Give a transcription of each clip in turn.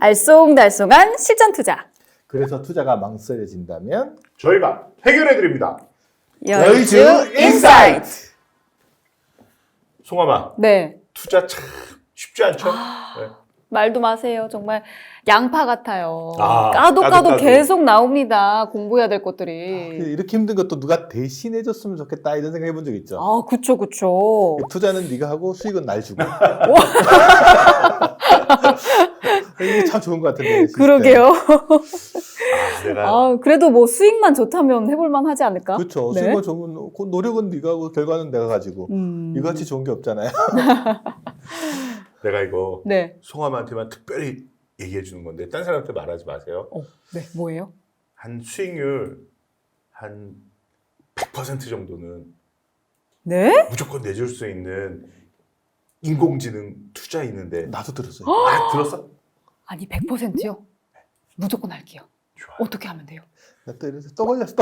알쏭달쏭한 실전 투자. 그래서 투자가 망설여진다면 저희가 해결해 드립니다. 여의주 인사이트. 송아마, 네. 투자 참 쉽지 않죠? 네. 말도 마세요. 정말 양파 같아요. 아, 까도 까도. 계속 나옵니다. 공부해야 될 것들이. 이렇게 힘든 것도 누가 대신해줬으면 좋겠다 이런 생각 해본 적 있죠? 그쵸. 투자는 네가 하고 수익은 날 주고. 이게 참 좋은 것 같은데. 시스템. 그러게요. 내가 그래도 뭐 수익만 좋다면 해볼만 하지 않을까? 그렇죠. 네. 수익은 좋으면 노력은 네가 하고 결과는 내가 가지고. 이거같이 좋은 게 없잖아요. 내가 이거 네. 송아마한테만 특별히 얘기해 주는 건데 딴 사람한테 말하지 마세요. 네. 뭐예요? 한 수익률 한 100% 정도는 네? 무조건 내줄 수 있는 인공지능 투자 있는데 나도 들었어요. 들었어? 아니 100%요? 무조건 할게요. 좋아. 어떻게 하면 돼요? 나 또 이래서 또 걸렸어.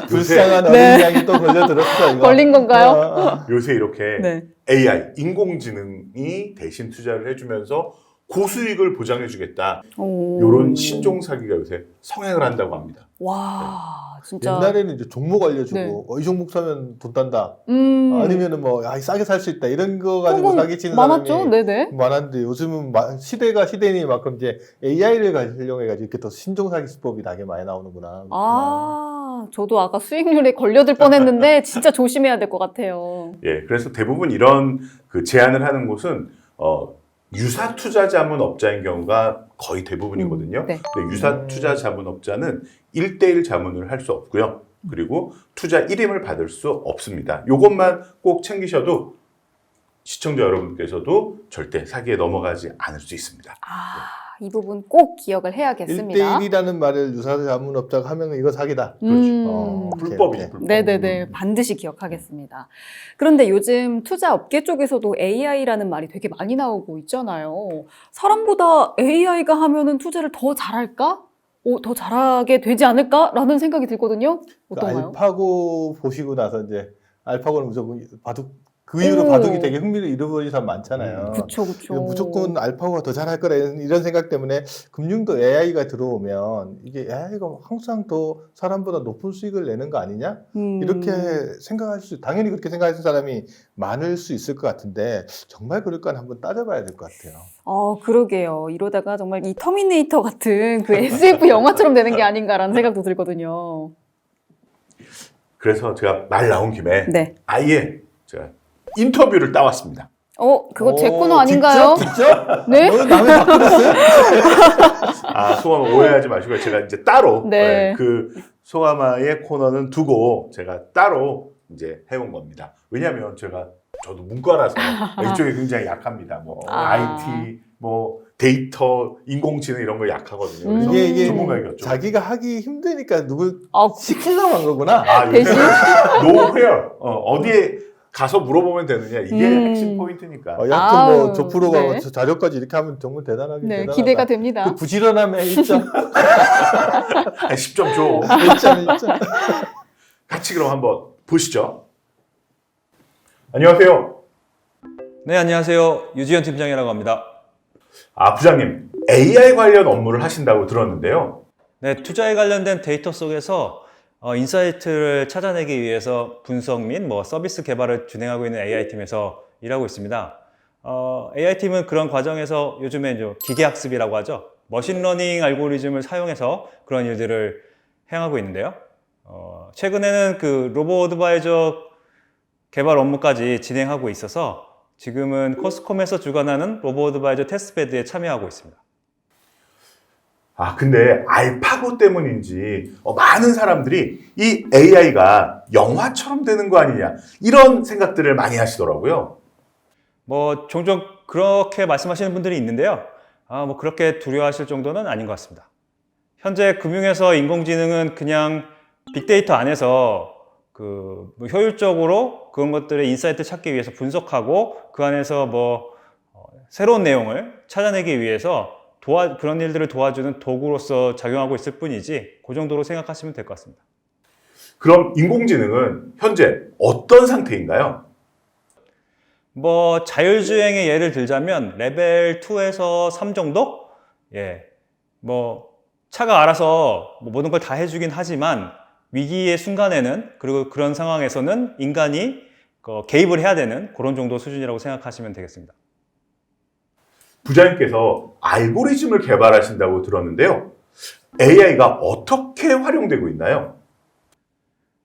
불쌍한 네. 어린 양이 또 걸려 들었어. 이거. 걸린 건가요? 요새 이렇게 네. AI, 인공지능이 대신 투자를 해주면서 고수익을 보장해주겠다. 이런 신종 사기가 요새 성행을 한다고 합니다. 와, 진짜. 옛날에는 이제 종목 알려주고 네. 이 종목 사면 돈 단다. 아니면은 뭐 싸게 살 수 있다 이런 거 가지고 그건 사기치는 많았죠. 사람이 네네. 많았는데 요즘은 시대가 시대니 만큼 이제 AI를 활용해가지고 이렇게 또 신종 사기 수법이 되게 많이 나오는구나. 저도 아까 수익률에 걸려들 뻔했는데 진짜 조심해야 될 것 같아요. 예, 그래서 대부분 이런 그 제안을 하는 곳은 유사 투자 자문업자인 경우가 거의 대부분이거든요. 네. 근데 유사 투자 자문업자는 1대1 자문을 할 수 없고요. 그리고 투자 1임을 받을 수 없습니다. 이것만 꼭 챙기셔도 시청자 여러분께서도 절대 사기에 넘어가지 않을 수 있습니다. 이 부분 꼭 기억을 해야겠습니다. 1대1이라는 말을 유사 자문업자가 하면 이거 사기다. 그렇죠. 오케이, 불법이죠. 오케이. 불법. 네네네. 반드시 기억하겠습니다. 그런데 요즘 투자 업계 쪽에서도 AI라는 말이 되게 많이 나오고 있잖아요. 사람보다 AI가 하면은 투자를 더 잘할까? 더 잘하게 되지 않을까라는 생각이 들거든요. 어떤가요? 알파고 보시고 나서 이제 알파고는 무조건 그 이후로 바둑이 되게 흥미를 잃어버린 사람 많잖아요. 그쵸. 무조건 알파고가 더 잘할 거라 이런 생각 때문에 금융도 AI가 들어오면 이게 AI가 항상 더 사람보다 높은 수익을 내는 거 아니냐? 이렇게 당연히 그렇게 생각하는 사람이 많을 수 있을 것 같은데 정말 그럴까 한번 따져봐야 될 것 같아요. 그러게요. 이러다가 정말 이 터미네이터 같은 그 SF 영화처럼 되는 게 아닌가라는 생각도 들거든요. 그래서 제가 말 나온 김에 네. 아예 제가 인터뷰를 따왔습니다. 그거 제 코너 아닌가요? 직접? 네? 너는 남의 바꾸었어요? 송아마 오해하지 마시고 제가 이제 따로 네. 그 송아마의 코너는 두고 제가 따로 이제 해온 겁니다. 왜냐하면 저도 문과라서 이쪽에 굉장히 약합니다. 뭐 IT, 뭐 데이터, 인공지능 이런 거 약하거든요. 그래서 이게 전문가이겠죠. 자기가 하기 힘드니까 누굴 시키려고 한 거구나. 대신? 노회열 어디에 가서 물어보면 되느냐 이게 핵심 포인트니까. 약간 뭐 조 프로가 네. 자료까지 이렇게 하면 정말 대단하긴 네, 대단하다. 기대가 됩니다. 그 부지런함에 1점. 10점 줘. 1점. 같이 그럼 한번 보시죠. 안녕하세요. 네, 안녕하세요. 유지현 팀장이라고 합니다. 부장님, AI 관련 업무를 하신다고 들었는데요. 네, 투자에 관련된 데이터 속에서 인사이트를 찾아내기 위해서 분석 및 서비스 개발을 진행하고 있는 AI팀에서 일하고 있습니다. AI팀은 그런 과정에서 요즘에 이제 기계학습이라고 하죠. 머신러닝 알고리즘을 사용해서 그런 일들을 행하고 있는데요. 최근에는 그 로보 어드바이저 개발 업무까지 진행하고 있어서 지금은 코스콤에서 주관하는 로보 어드바이저 테스트베드에 참여하고 있습니다. 근데 알파고 때문인지 많은 사람들이 이 AI가 영화처럼 되는 거 아니냐 이런 생각들을 많이 하시더라고요. 종종 그렇게 말씀하시는 분들이 있는데요. 그렇게 두려워하실 정도는 아닌 것 같습니다. 현재 금융에서 인공지능은 그냥 빅데이터 안에서 효율적으로 그런 것들의 인사이트 찾기 위해서 분석하고 그 안에서 새로운 내용을 찾아내기 위해서 그런 일들을 도와주는 도구로서 작용하고 있을 뿐이지 그 정도로 생각하시면 될 것 같습니다. 그럼 인공지능은 현재 어떤 상태인가요? 뭐 자율주행의 예를 들자면 레벨 2에서 3 정도? 예. 뭐 차가 알아서 뭐 모든 걸 다 해주긴 하지만 위기의 순간에는 그리고 그런 상황에서는 인간이 개입을 해야 되는 그런 정도 수준이라고 생각하시면 되겠습니다. 부장님께서 알고리즘을 개발하신다고 들었는데요. AI가 어떻게 활용되고 있나요?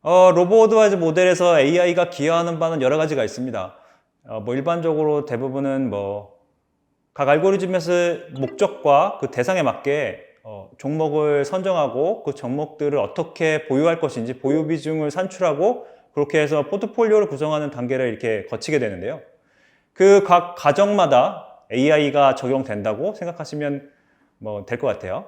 로보 어드바이저 모델에서 AI가 기여하는 바는 여러 가지가 있습니다. 뭐 일반적으로 대부분은 뭐 각 알고리즘에서 목적과 그 대상에 맞게 종목을 선정하고 그 종목들을 어떻게 보유할 것인지 보유 비중을 산출하고 그렇게 해서 포트폴리오를 구성하는 단계를 이렇게 거치게 되는데요. 그 각 과정마다 AI가 적용된다고 생각하시면 뭐 될 것 같아요.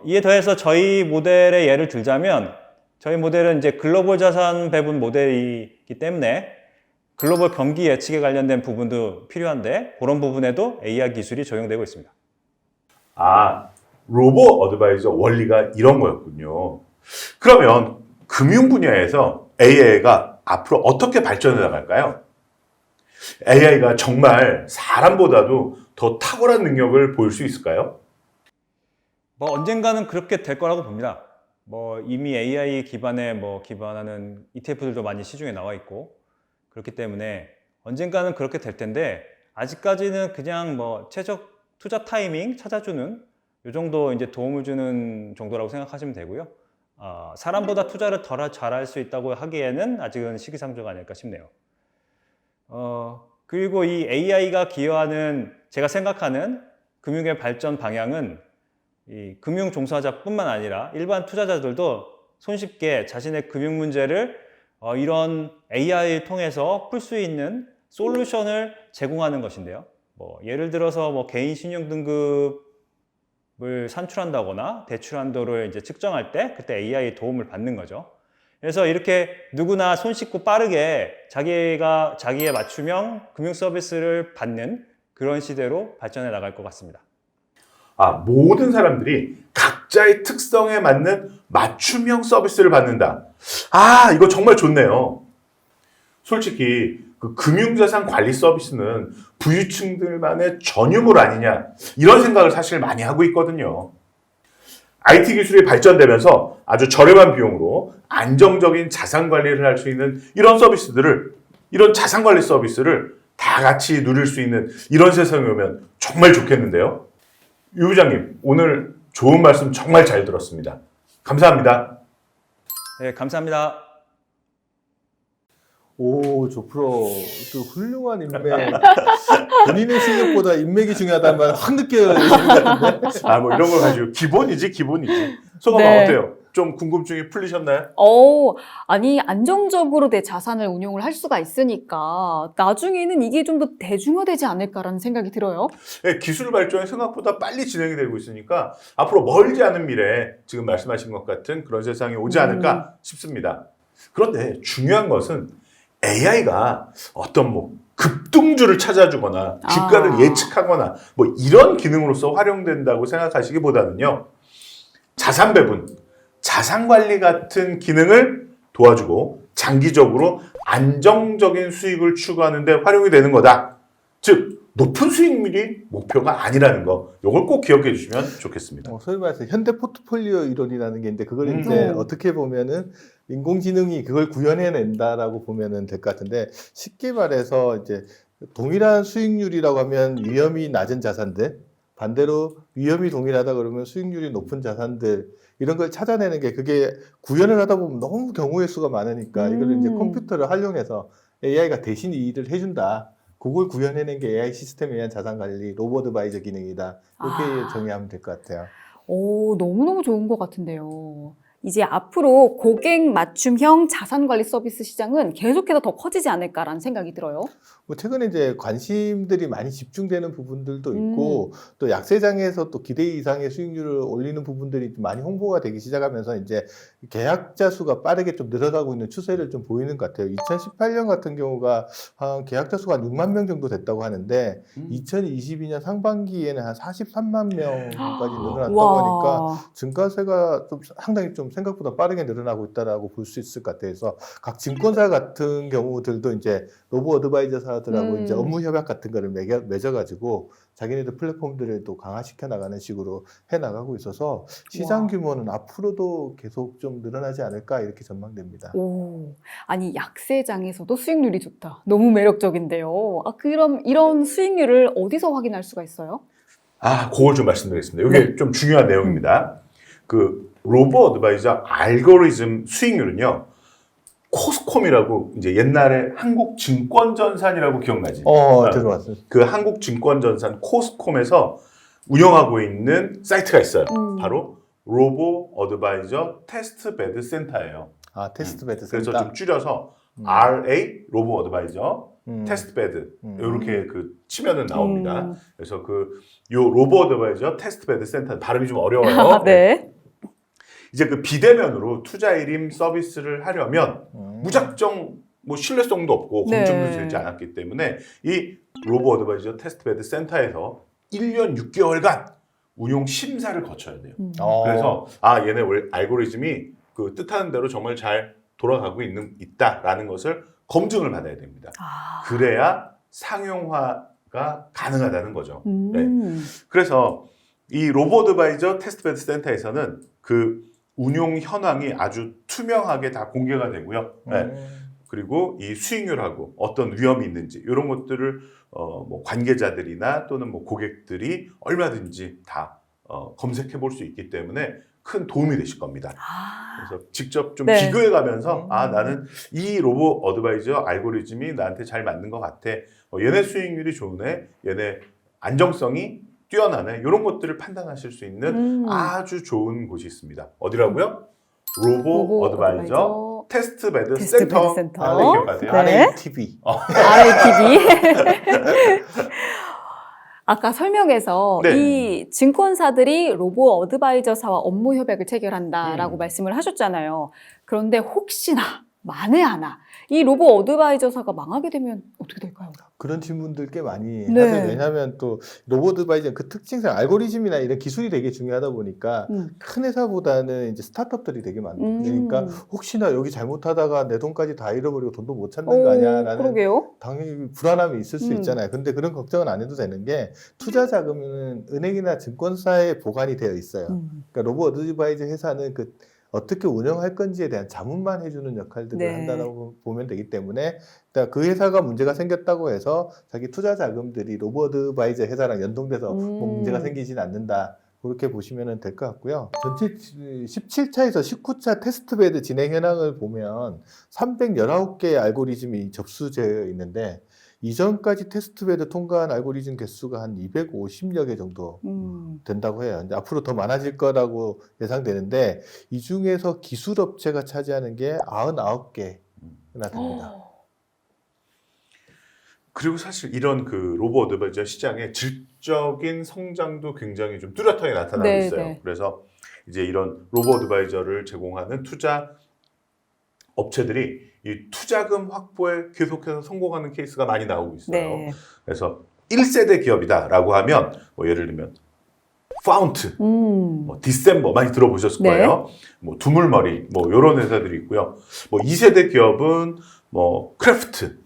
이에 더해서 저희 모델의 예를 들자면 저희 모델은 이제 글로벌 자산 배분 모델이기 때문에 글로벌 경기 예측에 관련된 부분도 필요한데 그런 부분에도 AI 기술이 적용되고 있습니다. 아, 로보 어드바이저 원리가 이런 거였군요. 그러면 금융 분야에서 AI가 앞으로 어떻게 발전해 나갈까요? AI가 정말 사람보다도 더 탁월한 능력을 보일 수 있을까요? 뭐 언젠가는 그렇게 될 거라고 봅니다. 뭐 이미 AI 기반에 기반하는 ETF들도 많이 시중에 나와 있고 그렇기 때문에 언젠가는 그렇게 될 텐데 아직까지는 그냥 뭐 최적 투자 타이밍 찾아주는 이 정도 이제 도움을 주는 정도라고 생각하시면 되고요. 사람보다 투자를 덜 잘할 수 있다고 하기에는 아직은 시기상조가 아닐까 싶네요. 그리고 이 AI가 기여하는 제가 생각하는 금융의 발전 방향은 이 금융 종사자뿐만 아니라 일반 투자자들도 손쉽게 자신의 금융 문제를 이런 AI를 통해서 풀 수 있는 솔루션을 제공하는 것인데요. 뭐 예를 들어서 뭐 개인 신용 등급을 산출한다거나 대출 한도를 이제 측정할 때 그때 AI 도움을 받는 거죠. 그래서 이렇게 누구나 손쉽고 빠르게 자기의 맞춤형 금융 서비스를 받는 그런 시대로 발전해 나갈 것 같습니다. 모든 사람들이 각자의 특성에 맞는 맞춤형 서비스를 받는다. 이거 정말 좋네요. 솔직히 그 금융자산 관리 서비스는 부유층들만의 전유물 아니냐 이런 생각을 사실 많이 하고 있거든요. IT 기술이 발전되면서 아주 저렴한 비용으로 안정적인 자산 관리를 할 수 있는 이런 자산 관리 서비스를 다 같이 누릴 수 있는 이런 세상이 오면 정말 좋겠는데요. 유 부장님, 오늘 좋은 말씀 정말 잘 들었습니다. 감사합니다. 네, 감사합니다. 오, 조프로 또 훌륭한 인맥. 본인의 실력보다 인맥이 중요하다는 말 확 느껴지는 것 같은데. 뭐 이런 걸 가지고 기본이지. 소감은 네. 어때요? 좀 궁금증이 풀리셨나요? 아니, 안정적으로 내 자산을 운용을 할 수가 있으니까 나중에는 이게 좀 더 대중화되지 않을까라는 생각이 들어요. 네, 기술 발전이 생각보다 빨리 진행이 되고 있으니까 앞으로 멀지 않은 미래에 지금 말씀하신 것 같은 그런 세상이 오지 않을까 싶습니다. 그런데 중요한 것은 AI가 어떤 급등주를 찾아주거나 주가를 예측하거나 이런 기능으로서 활용된다고 생각하시기보다는요. 자산 배분, 자산 관리 같은 기능을 도와주고 장기적으로 안정적인 수익을 추구하는 데 활용이 되는 거다. 즉 높은 수익률이 목표가 아니라는 거, 이걸 꼭 기억해 주시면 좋겠습니다. 소위 말해서 현대 포트폴리오 이론이라는 게 있는데 그걸 이제 어떻게 보면은 인공지능이 그걸 구현해낸다라고 보면은 될 것 같은데 쉽게 말해서 이제 동일한 수익률이라고 하면 위험이 낮은 자산들, 반대로 위험이 동일하다 그러면 수익률이 높은 자산들 이런 걸 찾아내는 게 그게 구현을 하다 보면 너무 경우의 수가 많으니까 이거를 이제 컴퓨터를 활용해서 AI가 대신 이 일을 해준다. 그걸 구현해낸 게 AI 시스템에 의한 자산 관리 로보 어드바이저 기능이다. 이렇게 정의하면 될 것 같아요. 너무너무 좋은 것 같은데요. 이제 앞으로 고객 맞춤형 자산 관리 서비스 시장은 계속해서 더 커지지 않을까라는 생각이 들어요. 최근에 이제 관심들이 많이 집중되는 부분들도 있고 또 약세장에서 또 기대 이상의 수익률을 올리는 부분들이 많이 홍보가 되기 시작하면서 이제 계약자 수가 빠르게 좀 늘어나고 있는 추세를 좀 보이는 것 같아요. 2018년 같은 경우가 계약자 수가 한 6만 명 정도 됐다고 하는데 2022년 상반기에는 한 43만 명까지 늘어났다고 하니까 와. 증가세가 좀 상당히 좀 생각보다 빠르게 늘어나고 있다라고 볼 수 있을 것 같아요. 그래서 각 증권사 같은 경우들도 이제 로보 어드바이저사들하고 이제 업무 협약 같은 거를 맺어가지고 자기네들 플랫폼들을 또 강화시켜 나가는 식으로 해 나가고 있어서 시장 와. 규모는 앞으로도 계속 좀 늘어나지 않을까 이렇게 전망됩니다. 오, 아니 약세장에서도 수익률이 좋다. 너무 매력적인데요. 아, 그럼 이런 수익률을 어디서 확인할 수가 있어요? 그걸 좀 말씀드리겠습니다. 이게 좀 중요한 내용입니다. 그 로보 어드바이저 알고리즘 수익률은요, 코스콤이라고 이제 옛날에 한국증권전산이라고 기억나지? 들어왔습니다. 그 한국증권전산 코스콤에서 운영하고 있는 사이트가 있어요. 바로 로보 어드바이저 테스트 베드 센터예요. 테스트 베드 그래서 센터. 좀 줄여서 RA 로보 어드바이저 음. 테스트 베드 음. 이렇게 그 치면은 나옵니다. 그래서 요 로보 어드바이저 테스트 베드 센터 발음이 좀 어려워요. 네. 이제 그 비대면으로 투자 일임 서비스를 하려면 무작정 뭐 신뢰성도 없고 네. 검증도 되지 않았기 때문에 이 로보 어드바이저 테스트 베드 센터에서 1년 6개월간 운용 심사를 거쳐야 돼요. 그래서 얘네 알고리즘이 그 뜻하는 대로 정말 잘 돌아가고 있다라는 것을 검증을 받아야 됩니다. 그래야 상용화가 가능하다는 거죠. 네. 그래서 이 로보 어드바이저 테스트 베드 센터에서는 그 운용 현황이 아주 투명하게 다 공개가 되고요. 네. 그리고 이 수익률하고 어떤 위험이 있는지 이런 것들을 뭐 관계자들이나 또는 뭐 고객들이 얼마든지 다 검색해 볼 수 있기 때문에 큰 도움이 되실 겁니다. 그래서 직접 좀 네. 비교해 가면서 나는 이 로보 어드바이저 알고리즘이 나한테 잘 맞는 것 같아. 얘네 수익률이 좋네. 얘네 안정성이 뛰어나네. 이런 것들을 판단하실 수 있는 아주 좋은 곳이 있습니다. 어디라고요? 로보 어드바이저 테스트 베드 센터. 네, 기억하세요? 네. RATV. RATV. 아까 설명에서 네. 이 증권사들이 로보 어드바이저사와 업무 협약을 체결한다라고 말씀을 하셨잖아요. 그런데 혹시나 만에 하나 이 로보 어드바이저사가 망하게 되면 어떻게 될까요? 그런 질문들 꽤 많이 네. 하세요. 왜냐하면 또 로보 어드바이저 그 특징상 알고리즘이나 이런 기술이 되게 중요하다 보니까 큰 회사보다는 이제 스타트업들이 되게 많으니까 혹시나 여기 잘못하다가 내 돈까지 다 잃어버리고 돈도 못 찾는 거 아니야라는 그러게요. 당연히 불안함이 있을 수 있잖아요. 근데 그런 걱정은 안 해도 되는 게 투자 자금은 은행이나 증권사에 보관이 되어 있어요. 그러니까 로보 어드바이저 회사는 그 어떻게 운영할 건지에 대한 자문만 해주는 역할들을 네. 한다고 보면 되기 때문에 그러니까 그 회사가 문제가 생겼다고 해서 자기 투자 자금들이 로보 어드바이저 회사랑 연동돼서 뭐 문제가 생기진 않는다. 그렇게 보시면 될 것 같고요. 전체 17차에서 19차 테스트베드 진행 현황을 보면 319개의 알고리즘이 접수되어 있는데 이전까지 테스트베드 통과한 알고리즘 개수가 한 250여 개 정도 된다고 해요. 이제 앞으로 더 많아질 거라고 예상되는데 이 중에서 기술 업체가 차지하는 게 99개나 됩니다. 그리고 사실 이런 그 로보 어드바이저 시장의 질적인 성장도 굉장히 좀 뚜렷하게 나타나고 네, 있어요. 네. 그래서 이제 이런 로보 어드바이저를 제공하는 투자 업체들이 이 투자금 확보에 계속해서 성공하는 케이스가 많이 나오고 있어요. 네. 그래서 1세대 기업이다라고 하면 뭐 예를 들면 파운트, 뭐 디셈버 많이 들어보셨을 네. 거예요. 뭐 두물머리 뭐 이런 회사들이 있고요. 뭐 2세대 기업은 뭐 크래프트,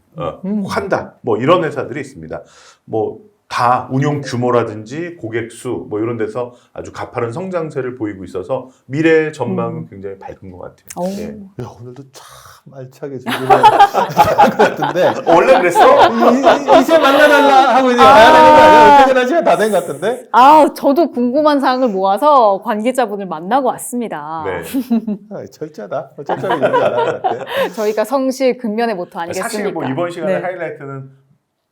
환다 뭐 이런 회사들이 있습니다. 뭐 다 운용 규모라든지 고객 수 뭐 이런 데서 아주 가파른 성장세를 보이고 있어서 미래의 전망은 굉장히 밝은 것 같아요. 예. 야, 오늘도 참 알차게 준비를 잘한 것 같은데 원래 그랬어? 이제 만나달라 하고 이제 가야 되는 거 아니야? 퇴근한 시간 다 된 것 같은데? 저도 궁금한 사항을 모아서 관계자분을 만나고 왔습니다. 네. 철저하다. 철저하게 준비 안 한 것 같아. 저희가 성실 근면의 모토 아니겠습니까? 사실 뭐 이번 시간의 네. 하이라이트는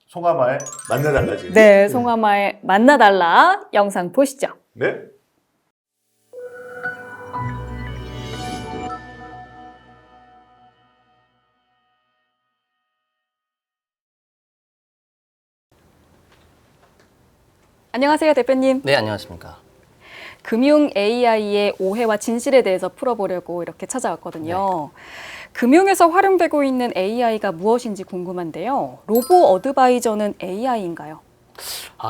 송하마의 만나달라지. 네, 송하마의 만나달라 영상 보시죠. 네. 안녕하세요, 대표님. 네, 안녕하십니까. 금융 AI의 오해와 진실에 대해서 풀어보려고 이렇게 찾아왔거든요. 금융에서 활용되고 있는 AI가 무엇인지 궁금한데요. 로보 어드바이저는 AI인가요?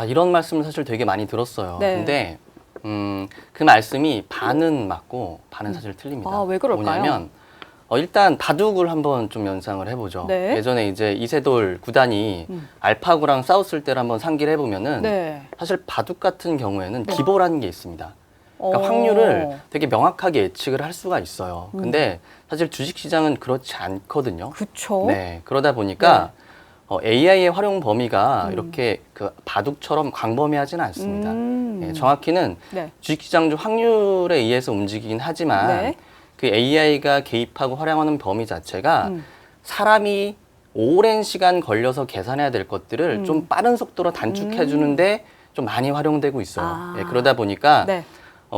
이런 말씀을 사실 되게 많이 들었어요. 네. 근데 그 말씀이 반은 맞고 반은 사실 틀립니다. 왜 그럴까요? 뭐냐면 일단 바둑을 한번 좀 연상을 해보죠. 네. 예전에 이제 이세돌 구단이 알파고랑 싸웠을 때를 한번 상기를 해보면은 네. 사실 바둑 같은 경우에는 기보라는 게 있습니다. 어. 그러니까 확률을 되게 명확하게 예측을 할 수가 있어요. 근데 사실 주식시장은 그렇지 않거든요. 그쵸. 네, 그러다 보니까 AI의 활용 범위가 이렇게 그 바둑처럼 광범위하지는 않습니다. 네, 정확히는 네. 주식시장도 확률에 의해서 움직이긴 하지만 네. 그 AI가 개입하고 활용하는 범위 자체가 사람이 오랜 시간 걸려서 계산해야 될 것들을 좀 빠른 속도로 단축해 주는데 좀 많이 활용되고 있어요. 네, 그러다 보니까 네.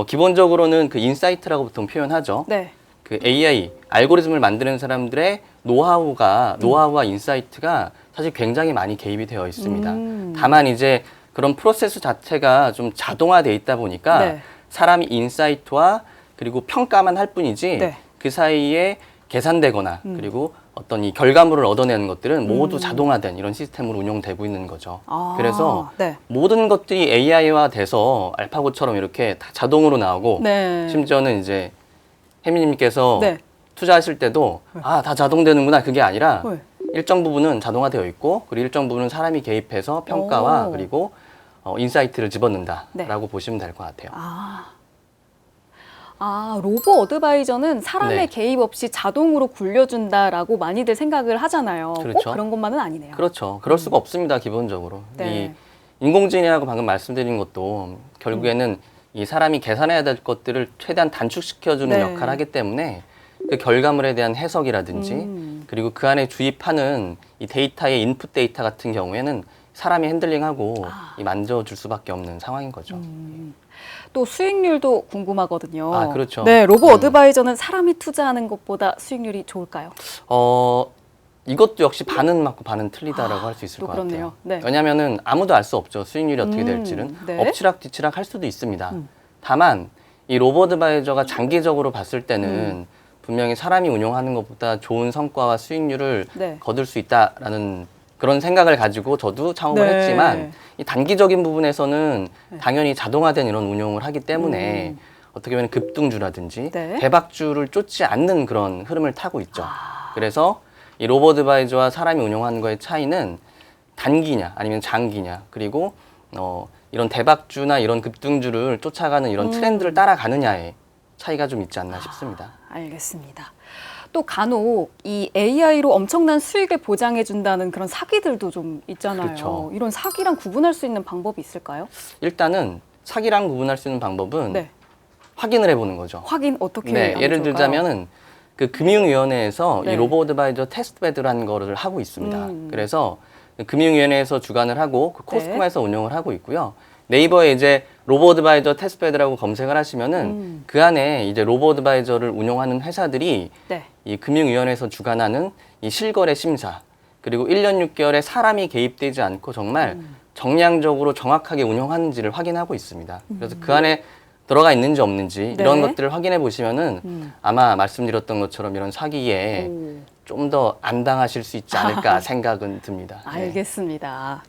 기본적으로는 그 인사이트라고 보통 표현하죠. 네. 그 AI 알고리즘을 만드는 사람들의 노하우와 인사이트가 사실 굉장히 많이 개입이 되어 있습니다. 다만 이제 그런 프로세스 자체가 좀 자동화돼 있다 보니까 네. 사람이 인사이트와 그리고 평가만 할 뿐이지 네. 그 사이에 계산되거나 그리고 어떤 이 결과물을 얻어내는 것들은 모두 자동화된 이런 시스템으로 운영되고 있는 거죠. 그래서 네. 모든 것들이 AI화 돼서 알파고처럼 이렇게 다 자동으로 나오고 네. 심지어는 이제 혜미님께서 네. 투자하실 때도 다 자동되는구나 그게 아니라 네. 일정 부분은 자동화되어 있고 그리고 일정 부분은 사람이 개입해서 평가와 오. 그리고 인사이트를 집어넣는다라고 네. 보시면 될 것 같아요. 로보 어드바이저는 사람의 네. 개입 없이 자동으로 굴려준다라고 많이들 생각을 하잖아요. 꼭 그렇죠. 그런 것만은 아니네요. 그렇죠. 그럴 수가 없습니다. 기본적으로. 네. 이 인공지능이라고 방금 말씀드린 것도 결국에는 이 사람이 계산해야 될 것들을 최대한 단축시켜주는 네. 역할을 하기 때문에 그 결과물에 대한 해석이라든지 그리고 그 안에 주입하는 이 데이터의 인풋 데이터 같은 경우에는 사람이 핸들링하고 이 만져줄 수밖에 없는 상황인 거죠. 또 수익률도 궁금하거든요. 그렇죠. 네, 로보 어드바이저는 사람이 투자하는 것보다 수익률이 좋을까요? 이것도 역시 반은 맞고 반은 틀리다라고 할 수 있을 또 것 그렇네요. 같아요. 네. 왜냐하면은 아무도 알 수 없죠. 수익률이 어떻게 될지는. 네. 엎치락뒤치락 할 수도 있습니다. 다만 이 로보 어드바이저가 장기적으로 봤을 때는 분명히 사람이 운용하는 것보다 좋은 성과와 수익률을 네. 거둘 수 있다라는 그런 생각을 가지고 저도 창업을 네. 했지만 이 단기적인 부분에서는 당연히 자동화된 이런 운용을 하기 때문에 어떻게 보면 급등주라든지 네. 대박주를 쫓지 않는 그런 흐름을 타고 있죠. 그래서 이 로보 어드바이저와 사람이 운용하는 거의 차이는 단기냐 아니면 장기냐 그리고 이런 대박주나 이런 급등주를 쫓아가는 이런 트렌드를 따라가느냐의 차이가 좀 있지 않나 싶습니다. 알겠습니다. 또 간혹 이 AI로 엄청난 수익을 보장해 준다는 그런 사기들도 좀 있잖아요. 그렇죠. 이런 사기랑 구분할 수 있는 방법이 있을까요? 일단은 사기랑 구분할 수 있는 방법은 네. 확인을 해보는 거죠. 확인 어떻게 네, 하면 예를 좋을까요? 들자면은 그 금융위원회에서 네. 이 로보 어드바이저 테스트베드라는 거를 하고 있습니다. 그래서 그 금융위원회에서 주관을 하고 그 코스코에서 운영을 하고 있고요. 네이버에 이제 로보 어드바이저 테스트베드라고 검색을 하시면은 그 안에 이제 로보 어드바이저를 운영하는 회사들이 네. 이 금융위원회에서 주관하는 이 실거래 심사 그리고 1년 6개월에 사람이 개입되지 않고 정말 정량적으로 정확하게 운영하는지를 확인하고 있습니다. 그래서 그 안에 들어가 있는지 없는지 네. 이런 것들을 확인해 보시면은 아마 말씀드렸던 것처럼 이런 사기에 좀 더 안 당하실 수 있지 않을까 생각은 듭니다. 네. 알겠습니다.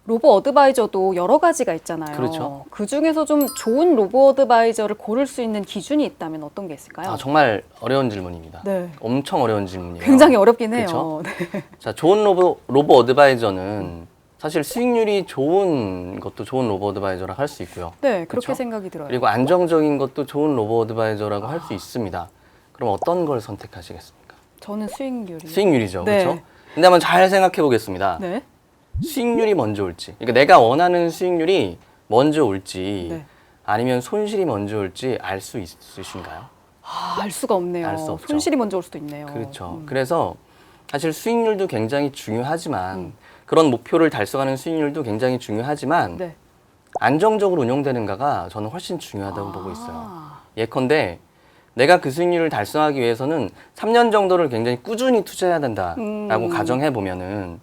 로보 어드바이저도 여러 가지가 있잖아요. 그렇죠. 그 중에서 좀 좋은 로보 어드바이저를 고를 수 있는 기준이 있다면 어떤 게 있을까요? 정말 어려운 질문입니다. 네. 엄청 어려운 질문이에요. 굉장히 어렵긴 해요. 그렇죠? 네. 자, 좋은 로보 어드바이저는 사실 수익률이 좋은 것도 좋은 로보 어드바이저라고 할 수 있고요. 네, 그렇게 그렇죠? 생각이 들어요. 그리고 안정적인 것도 좋은 로보 어드바이저라고 할 수 있습니다. 그럼 어떤 걸 선택하시겠습니까? 저는 수익률이. 수익률이죠. 네. 그렇죠? 근데 한번 잘 생각해 보겠습니다. 네. 수익률이 먼저 올지, 그러니까 내가 원하는 수익률이 먼저 올지 네. 아니면 손실이 먼저 올지 알 수 있으신가요? 알 수가 없네요. 알수 없죠. 손실이 먼저 올 수도 있네요. 그렇죠. 그래서 사실 수익률도 굉장히 중요하지만 그런 목표를 달성하는 수익률도 굉장히 중요하지만 네. 안정적으로 운영되는가가 저는 훨씬 중요하다고 보고 있어요. 예컨대 내가 그 수익률을 달성하기 위해서는 3년 정도를 굉장히 꾸준히 투자해야 된다라고 가정해 보면은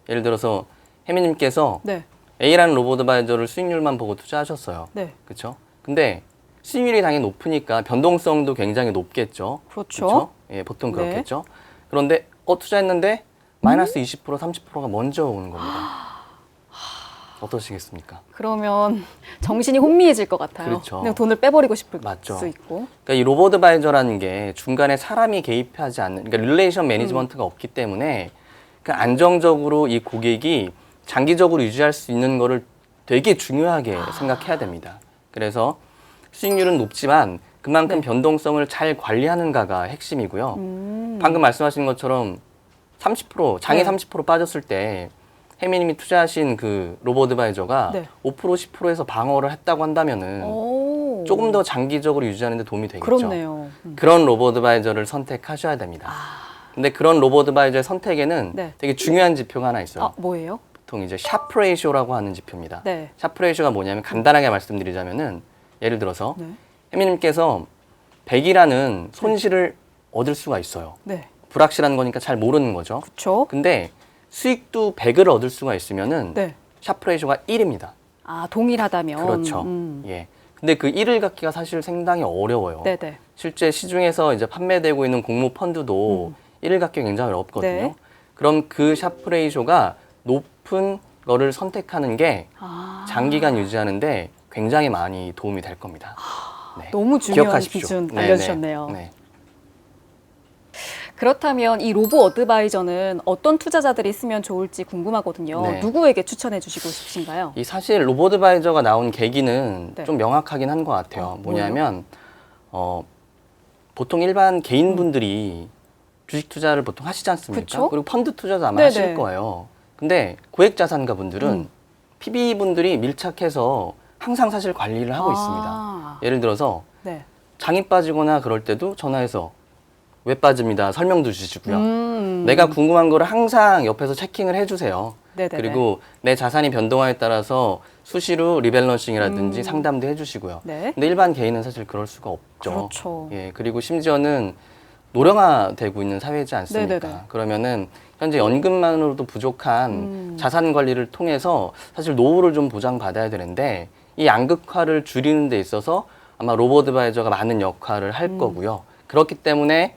예를 들어서 혜미님께서 네. A라는 로보 어드바이저를 수익률만 보고 투자하셨어요. 네. 그렇죠? 근데 수익률이 당연히 높으니까 변동성도 굉장히 높겠죠. 그렇죠. 그렇죠? 예, 보통 네. 그렇겠죠. 그런데 투자했는데 마이너스 20%, 30%가 먼저 오는 겁니다. 어떠시겠습니까? 그러면 정신이 혼미해질 것 같아요. 그렇죠. 그냥 돈을 빼버리고 싶을 맞죠. 수 있고. 그러니까 이 로보드바이저라는 게 중간에 사람이 개입하지 않는, 그러니까 릴레이션 매니지먼트가 없기 때문에 그러니까 안정적으로 이 고객이 장기적으로 유지할 수 있는 거를 되게 중요하게 생각해야 됩니다. 그래서 수익률은 높지만 그만큼 네. 변동성을 잘 관리하는가가 핵심이고요. 방금 말씀하신 것처럼 30% 장이 네. 30% 빠졌을 때 혜미님이 투자하신 그 로보드바이저가 네. 5% 10%에서 방어를 했다고 한다면은 오. 조금 더 장기적으로 유지하는 데 도움이 되겠죠. 그렇네요. 그런 로보드바이저를 선택하셔야 됩니다. 근데 그런 로보드바이저의 선택에는 네. 되게 중요한 지표가 하나 있어요. 아, 뭐예요? 보통 이제 샤프 레이쇼라고 하는 지표입니다. 네. 샤프 레이쇼가 뭐냐면 간단하게 말씀드리자면은 예를 들어서 네. 혜미님께서 100이라는 손실을 얻을 수가 있어요. 네. 불확실한 거니까 잘 모르는 거죠. 그렇죠. 근데 수익도 100을 얻을 수가 있으면은 네. 샤프 레이쇼가 1입니다. 아, 동일하다면. 그렇죠. 예. 근데 그 1을 갖기가 사실 상당히 어려워요. 네네. 실제 시중에서 이제 판매되고 있는 공모 펀드도 1을 갖기가 굉장히 어렵거든요. 네. 그럼 그 샤프 레이쇼가 높은 거를 선택하는 게 아, 장기간 유지하는데 굉장히 많이 도움이 될 겁니다. 네. 너무 중요한 기억하십시오. 기준 네, 알려주셨네요. 네, 네. 그렇다면 이 로보 어드바이저는 어떤 투자자들이 쓰면 좋을지 궁금하거든요. 네. 누구에게 추천해 주시고 싶으신가요? 이 사실 로보드바이저가 나온 계기는 네. 좀 명확하긴 한 것 같아요. 뭐예요? 뭐냐면 보통 일반 개인분들이 주식 투자를 보통 하시지 않습니까? 그쵸? 그리고 펀드 투자도 아마 네네. 하실 거예요. 근데 고액자산가 분들은 음. PB 분들이 밀착해서 항상 사실 관리를 하고 있습니다. 아, 예를 들어서 네. 장이 빠지거나 그럴 때도 전화해서 왜 빠집니다. 설명도 주시고요. 내가 궁금한 거를 항상 옆에서 체킹을 해주세요. 네네네. 그리고 내 자산이 변동화에 따라서 수시로 리밸런싱이라든지 상담도 해주시고요. 네. 근데 일반 개인은 사실 그럴 수가 없죠. 그렇죠. 예, 그리고 심지어는 노령화되고 있는 사회지 않습니까? 네네네. 그러면은 현재 연금만으로도 부족한 자산 관리를 통해서 사실 노후를 좀 보장받아야 되는데 이 양극화를 줄이는 데 있어서 아마 로보드바이저가 많은 역할을 할 거고요. 그렇기 때문에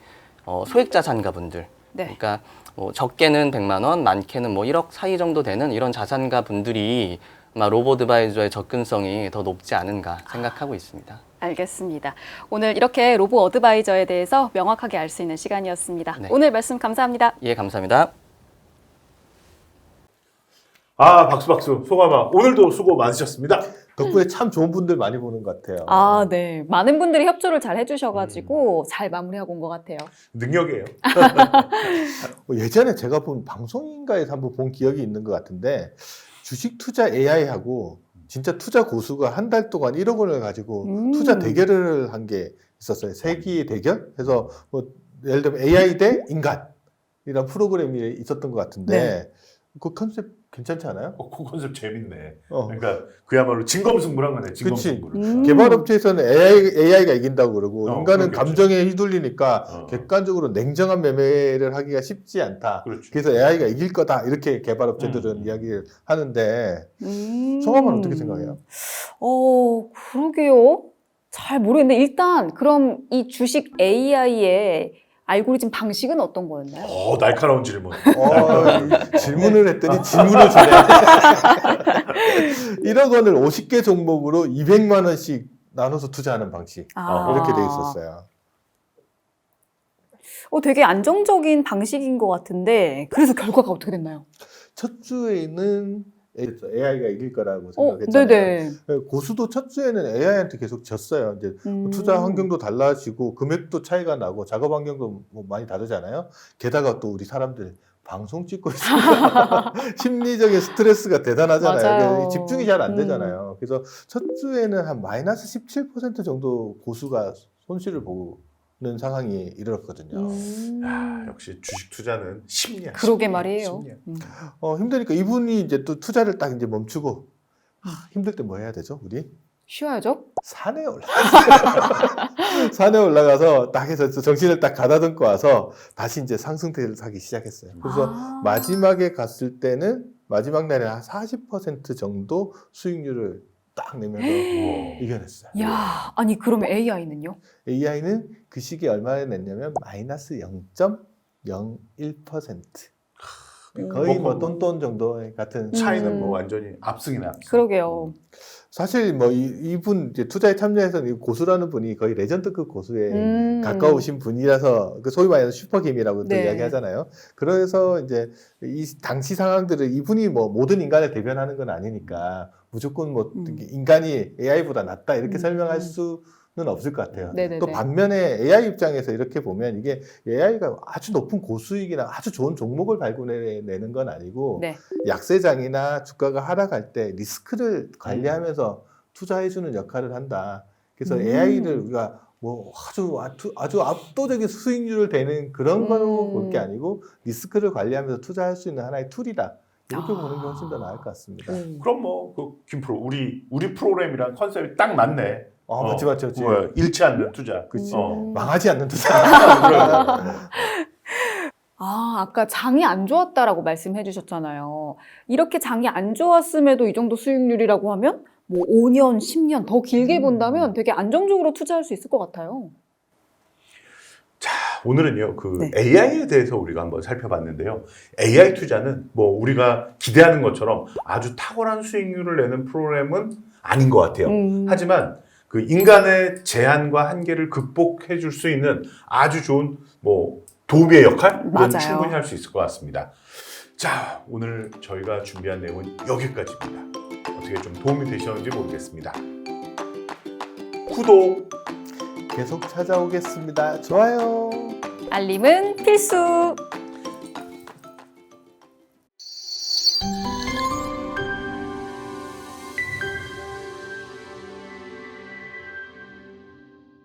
소액 자산가분들, 네. 그러니까 뭐 적게는 100만 원, 많게는 뭐 1억 사이 정도 되는 이런 자산가 분들이 아마 로보드바이저의 접근성이 더 높지 않은가 생각하고 있습니다. 알겠습니다. 오늘 이렇게 로보 어드바이저에 대해서 명확하게 알 수 있는 시간이었습니다. 네. 오늘 말씀 감사합니다. 예, 감사합니다. 아, 박수. 소감아. 오늘도 수고 많으셨습니다. 덕분에 참 좋은 분들 많이 보는 것 같아요. 아, 네. 많은 분들이 협조를 잘 해주셔가지고 잘 마무리하고 온 것 같아요. 능력이에요. 예전에 제가 본 방송인가에서 한번 본 기억이 있는 것 같은데 주식 투자 AI하고 진짜 투자 고수가 한 달 동안 1억 원을 가지고 투자 대결을 한 게 있었어요. 세기의 대결? 그래서 뭐 예를 들면 AI 대 인간이란 프로그램이 있었던 것 같은데 네. 그 컨셉 괜찮지 않아요? 그 컨셉 재밌네. 어. 그러니까 그야말로 진검승부란 거네. 진검승부를. 개발업체에서는 AI가 이긴다고 그러고 인간은 그렇겠죠. 감정에 휘둘리니까 객관적으로 냉정한 매매를 하기가 쉽지 않다. 그렇죠. 그래서 AI가 이길 거다. 이렇게 개발업체들은 이야기를 하는데 음. 성함은 어떻게 생각해요? 그러게요. 잘 모르겠는데 일단 그럼 이 주식 AI의 알고리즘 방식은 어떤 거였나요? 날카로운 질문. 질문을 했더니 질문을 주네. 1억 원을 50개 종목으로 200만 원씩 나눠서 투자하는 방식. 아. 이렇게 돼 있었어요. 되게 안정적인 방식인 것 같은데 그래서 결과가 어떻게 됐나요? 첫 주에는 AI가 이길 거라고 생각했잖아요. 네네. 고수도 첫 주에는 AI한테 계속 졌어요. 이제 투자 환경도 달라지고 금액도 차이가 나고 작업 환경도 뭐 많이 다르잖아요. 게다가 또 우리 사람들 방송 찍고 있으니까 심리적인 스트레스가 대단하잖아요. 맞아요. 집중이 잘 안 되잖아요. 그래서 첫 주에는 한 마이너스 17% 정도 고수가 손실을 보는 상황이 이르렀거든요. 역시 주식 투자는 심리야. 그러게 심리야, 말이에요. 심리야. 힘드니까 이분이 이제 또 투자를 딱 이제 멈추고 힘들 때 뭐 해야 되죠, 우리? 쉬어야죠. 산에 올라갔어요. 산에 올라가서 딱 해서 정신을 딱 가다듬고 와서 다시 이제 상승세를 사기 시작했어요. 그래서 마지막에 갔을 때는 마지막 날에 한 40% 정도 수익률을 딱 내면서 우와. 이겨냈어요. 야, 아니 그러면 AI는요? AI는 그 시기에 얼마나 냈냐면 마이너스 0.01%. 거의 뭐 똔똔 정도 같은 차이는 뭐 완전히 압승이네, 압승. 그러게요. 사실 뭐 이분 이제 투자에 참여해서 이 고수라는 분이 거의 레전드급 고수에 가까우신 분이라서 그 소위 말하는 슈퍼김이라고 또 네. 이야기하잖아요. 그래서 이제 이 당시 상황들을 이분이 뭐 모든 인간을 대변하는 건 아니니까 무조건 뭐 인간이 AI보다 낫다 이렇게 설명할 수는 없을 것 같아요. 네네네. 또 반면에 AI 입장에서 이렇게 보면 이게 AI가 아주 높은 고수익이나 아주 좋은 종목을 발굴해내는 건 아니고 네. 약세장이나 주가가 하락할 때 리스크를 관리하면서 투자해주는 역할을 한다. 그래서 AI를 우리가 뭐 아주 압도적인 수익률을 내는 그런 거로 볼 게 아니고 리스크를 관리하면서 투자할 수 있는 하나의 툴이다. 이렇게 보는 게 훨씬 더 나을 것 같습니다. 그럼 뭐 그 김프로 우리 프로그램이랑 컨셉이 딱 맞네. 맞지. 뭐야, 잃지 않는 투자. 그치. 어. 망하지 않는 투자. 아까 장이 안 좋았다라고 말씀해 주셨잖아요. 이렇게 장이 안 좋았음에도 이 정도 수익률이라고 하면 뭐 5년, 10년 더 길게 본다면 되게 안정적으로 투자할 수 있을 것 같아요. 자, 오늘은요, 그 네. AI에 대해서 우리가 한번 살펴봤는데요. AI 투자는 뭐 우리가 기대하는 것처럼 아주 탁월한 수익률을 내는 프로그램은 아닌 것 같아요. 하지만 그 인간의 제한과 한계를 극복해 줄 수 있는 아주 좋은 뭐 도움의 역할은 맞아요. 충분히 할 수 있을 것 같습니다. 자, 오늘 저희가 준비한 내용은 여기까지입니다. 어떻게 좀 도움이 되셨는지 모르겠습니다. 구독! 계속 찾아오겠습니다. 좋아요. 알림은 필수!